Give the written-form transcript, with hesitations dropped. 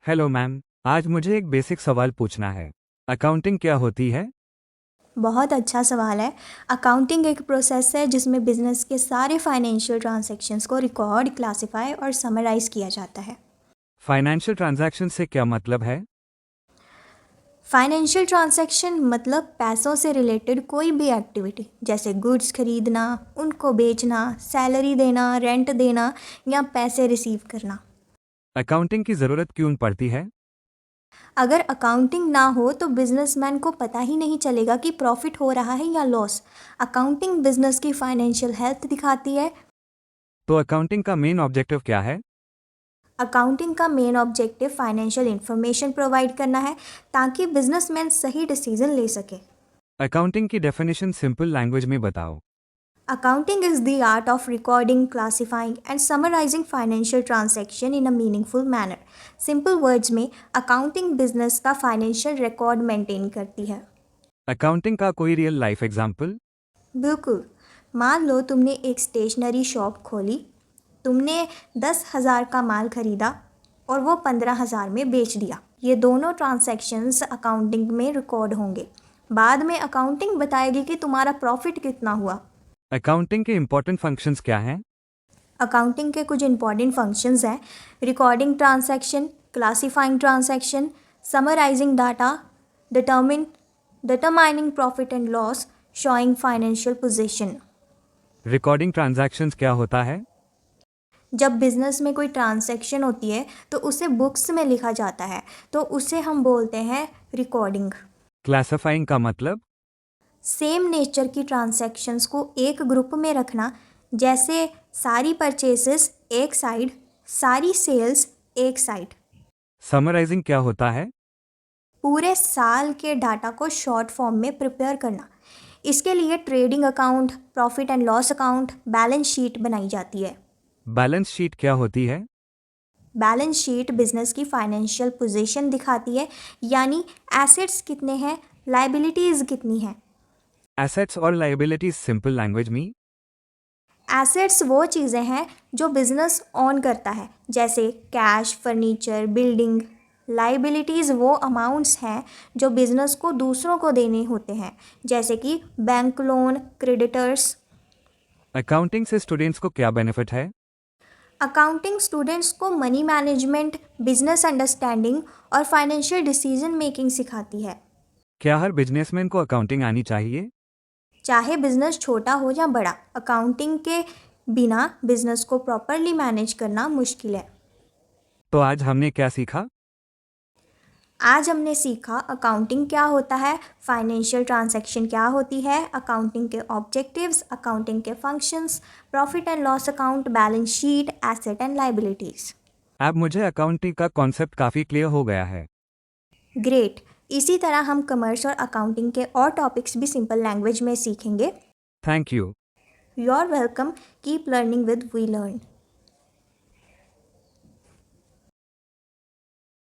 Hello ma'am, आज मुझे एक बेसिक सवाल पूछना है। अकाउंटिंग क्या होती है? बहुत अच्छा सवाल है। अकाउंटिंग एक प्रोसेस है जिसमें बिजनेस के सारे फाइनेंशियल ट्रांजैक्शंस को रिकॉर्ड, क्लासिफाई और समराइज किया जाता है। फाइनेंशियल ट्रांजैक्शन से क्या मतलब है? फाइनेंशियल ट्रांजैक्शन मतलब पैसों से रिलेटेड कोई भी एक्टिविटी, जैसे गुड्स खरीदना, उनको बेचना, सैलरी देना, रेंट देना या पैसे रिसीव करना। अकाउंटिंग की ज़रूरत क्यों पड़ती है? अगर अकाउंटिंग ना हो तो बिजनेसमैन को पता ही नहीं चलेगा कि प्रॉफिट हो रहा है या लॉस। अकाउंटिंग बिजनेस की फाइनेंशियल हेल्थ दिखाती है। तो अकाउंटिंग का मेन ऑब्जेक्टिव क्या है? अकाउंटिंग का main objective financial information provide करना है ताकि बिजनेसमैन सही डिसीजन ले सके। अकाउंटिंग की डेफिनेशन सिंपल लैंग्वेज में बताओ। Accounting is the art of recording, classifying and summarising financial transaction in a meaningful manner. Simple words में अकाउंटिंग बिजनेस का फाइनेंशियल रिकॉर्ड मेंटेन करती है। अकाउंटिंग का कोई रियल लाइफ एग्जाम्पल? बिल्कुल। मान लो तुमने एक स्टेशनरी शॉप खोली। तुमने 10,000 का माल खरीदा और वो 15,000 में बेच दिया। ये दोनों ट्रांजैक्शंस अकाउंटिंग में रिकॉर्ड होंगे। बाद में अकाउंटिंग बताएगी कि तुम्हारा प्रॉफिट कितना हुआ। अकाउंटिंग के इंपॉर्टेंट फंक्शंस क्या हैं? अकाउंटिंग के कुछ इंपॉर्टेंट फंक्शंस हैं: recording transaction, classifying transaction, summarising data, determine determining profit and loss, showing financial position. Recording transactions क्या होता है? जब बिजनेस में कोई ट्रांजैक्शन होती है तो उसे बुक्स में लिखा जाता है, तो उसे हम बोलते हैं रिकॉर्डिंग। क्लासिफाइंग का मतलब? सेम नेचर की ट्रांजैक्शंस को एक ग्रुप में रखना, जैसे सारी परचेसेस एक साइड, सारी सेल्स एक साइड। समराइजिंग क्या होता है? पूरे साल के डाटा को शॉर्ट फॉर्म में प्रिपेयर करना। इसके लिए trading account, profit and loss account, balance sheet बनाई जाती है। बैलेंस शीट क्या होती है? बैलेंस शीट बिजनेस की फाइनेंशियल पोजीशन दिखाती है, यानी एसेट्स कितने हैं, लाइबिलिटीज़ कितनी हैं। एसेट्स और लाइबिलिटीज सिंपल लैंग्वेज में? एसेट्स वो चीज़ें हैं जो बिजनेस ऑन करता है, जैसे कैश, फर्नीचर, बिल्डिंग। लाइबिलिटीज़ वो अमाउंट्स हैं जो बिजनेस को दूसरों को देने होते हैं, जैसे कि बैंक लोन, क्रेडिटर्स। अकाउंटिंग से स्टूडेंट्स को क्या बेनिफिट है? अकाउंटिंग स्टूडेंट्स को मनी मैनेजमेंट, बिजनेस अंडरस्टैंडिंग और फाइनेंशियल डिसीजन मेकिंग सिखाती है। क्या हर बिजनेसमैन को अकाउंटिंग आनी चाहिए? चाहे बिजनेस छोटा हो या बड़ा, अकाउंटिंग के बिना बिजनेस को प्रॉपरली मैनेज करना मुश्किल है। तो आज हमने क्या सीखा? आज हमने सीखा अकाउंटिंग क्या होता है, फाइनेंशियल ट्रांजैक्शन क्या होती है, अकाउंटिंग के ऑब्जेक्टिव्स, अकाउंटिंग के functions, profit and loss account, balance sheet, asset and liabilities. अब मुझे अकाउंटिंग का कॉन्सेप्ट काफ़ी क्लियर हो गया है। ग्रेट। इसी तरह हम कॉमर्स और अकाउंटिंग के और टॉपिक्स भी सिंपल लैंग्वेज में सीखेंगे। Thank you. You are welcome. Keep learning with we learn.